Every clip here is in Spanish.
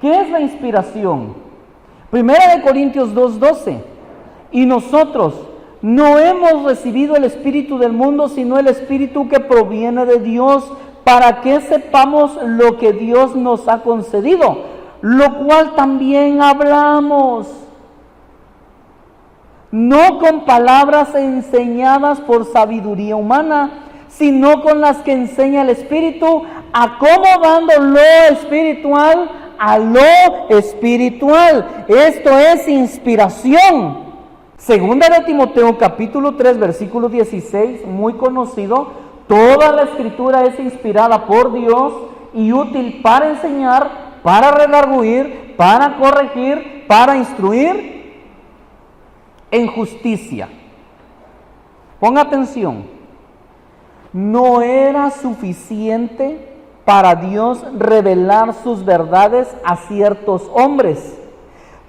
¿Qué es la inspiración? 1 Corintios 2:12. Y nosotros no hemos recibido el espíritu del mundo, sino el espíritu que proviene de Dios, para que sepamos lo que Dios nos ha concedido, lo cual también hablamos, no con palabras enseñadas por sabiduría humana, sino con las que enseña el Espíritu, acomodando lo espiritual a lo espiritual. Esto es inspiración. Segunda de Timoteo capítulo 3 versículo 16, muy conocido. Toda la escritura es inspirada por Dios y útil para enseñar, para redarguir, para corregir, para instruir en justicia. Ponga atención. No era suficiente para Dios revelar sus verdades a ciertos hombres.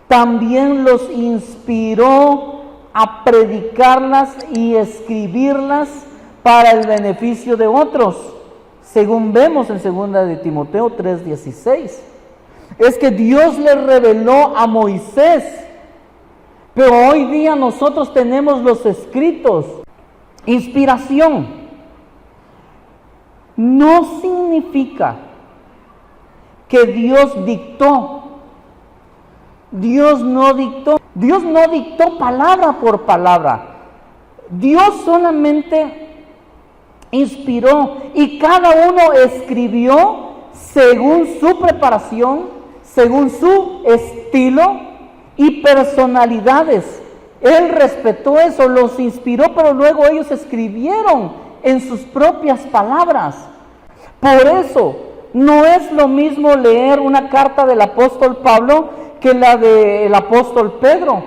También los inspiró a predicarlas y escribirlas para el beneficio de otros, según vemos en 2 de Timoteo 3:16. Es que Dios le reveló a Moisés, pero hoy día nosotros tenemos los escritos. Inspiración no significa que Dios dictó. Dios no dictó palabra por palabra. Dios solamente inspiró y cada uno escribió según su preparación, según su estilo y personalidades. Él respetó eso, los inspiró, pero luego ellos escribieron en sus propias palabras. Por eso no es lo mismo leer una carta del apóstol Pablo que la del apóstol Pedro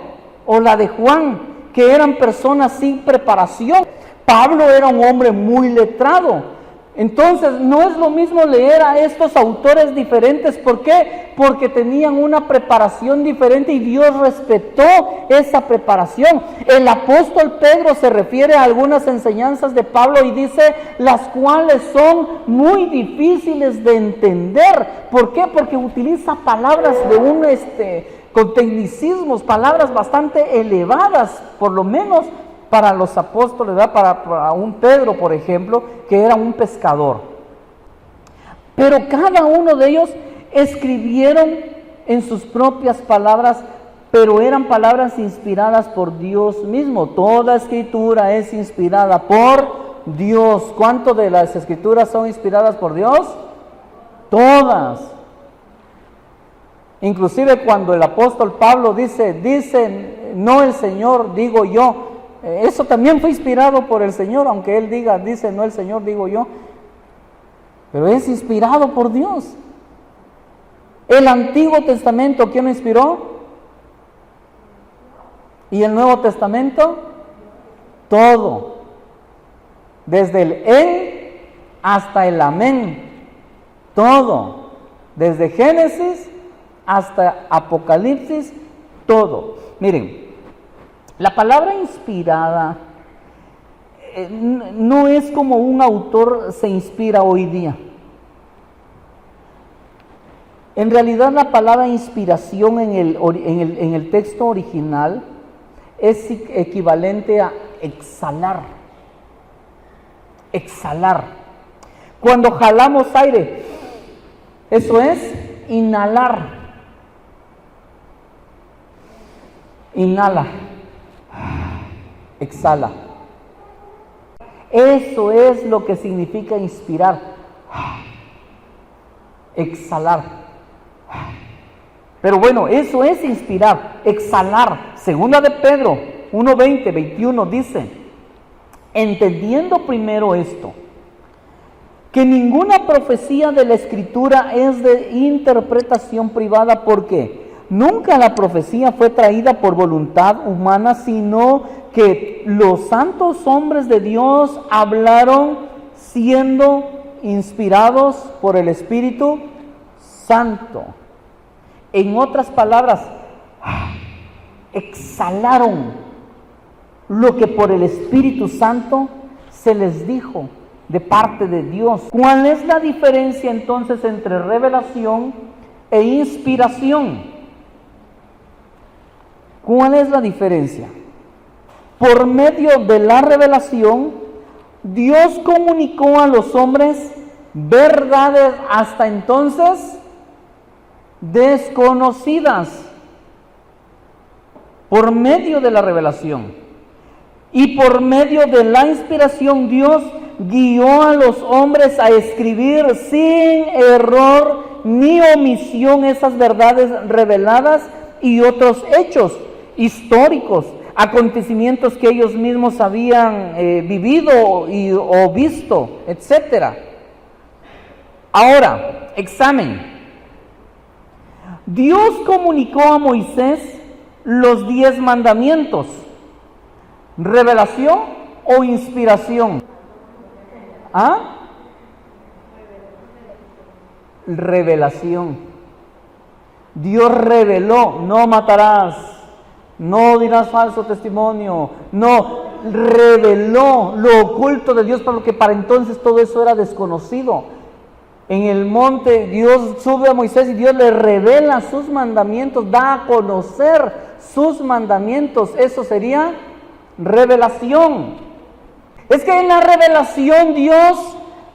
o la de Juan, que eran personas sin preparación. Pablo era un hombre muy letrado. Entonces, no es lo mismo leer a estos autores diferentes. ¿Por qué? Porque tenían una preparación diferente y Dios respetó esa preparación. El apóstol Pedro se refiere a algunas enseñanzas de Pablo y dice, las cuales son muy difíciles de entender. ¿Por qué? Porque utiliza palabras con tecnicismos, palabras bastante elevadas, por lo menos para los apóstoles, ¿verdad? Para un Pedro, por ejemplo, que era un pescador. Pero cada uno de ellos escribieron en sus propias palabras, pero eran palabras inspiradas por Dios mismo. Toda escritura es inspirada por Dios. ¿Cuánto de las escrituras son inspiradas por Dios? Todas. Inclusive cuando el apóstol Pablo dice, no el Señor, digo yo. Eso también fue inspirado por el Señor, aunque él dice, no el Señor, digo yo. Pero es inspirado por Dios. El Antiguo Testamento, ¿quién lo inspiró? ¿Y el Nuevo Testamento? Todo. Desde el Él hasta el Amén. Todo. Desde Génesis hasta Apocalipsis, todo. Miren. La palabra inspirada no es como un autor se inspira hoy día. En realidad la palabra inspiración en el texto original es equivalente a exhalar. Exhalar. Cuando jalamos aire, eso es inhalar. Inhala. Exhala. Eso es lo que significa inspirar. Exhalar. Pero bueno, eso es inspirar, exhalar. Segunda de Pedro 1:20, 21 dice, entendiendo primero esto, que ninguna profecía de la Escritura es de interpretación privada, porque nunca la profecía fue traída por voluntad humana, sino que los santos hombres de Dios hablaron siendo inspirados por el Espíritu Santo. En otras palabras, exhalaron lo que por el Espíritu Santo se les dijo de parte de Dios. ¿Cuál es la diferencia entonces entre revelación e inspiración. ¿Cuál es la diferencia? Por medio de la revelación, Dios comunicó a los hombres verdades hasta entonces desconocidas. Por medio de la revelación y por medio de la inspiración, Dios guió a los hombres a escribir sin error ni omisión esas verdades reveladas y otros hechos históricos, acontecimientos que ellos mismos habían vivido o visto, etc. Ahora, examen. Dios comunicó a Moisés los 10 mandamientos. ¿Revelación o inspiración? ¿Ah? Revelación. Dios reveló: no matarás, no dirás falso testimonio, no, reveló lo oculto de Dios, porque para entonces todo eso era desconocido. En el monte Dios sube a Moisés y Dios le revela sus mandamientos, da a conocer sus mandamientos. Eso sería revelación. Es que en la revelación Dios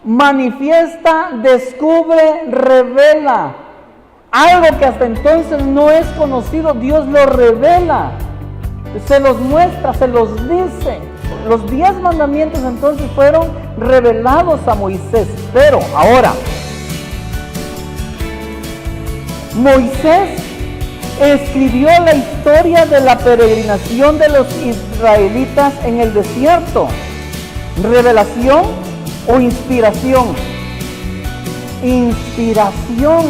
manifiesta, descubre, revela. Algo que hasta entonces no es conocido, Dios lo revela, se los muestra, se los dice. Los 10 mandamientos entonces fueron revelados a Moisés. Pero ahora, Moisés escribió la historia de la peregrinación de los israelitas en el desierto. ¿Revelación o inspiración? Inspiración.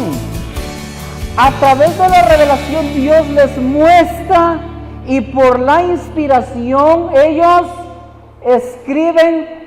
A través de la revelación Dios les muestra, y por la inspiración ellos escriben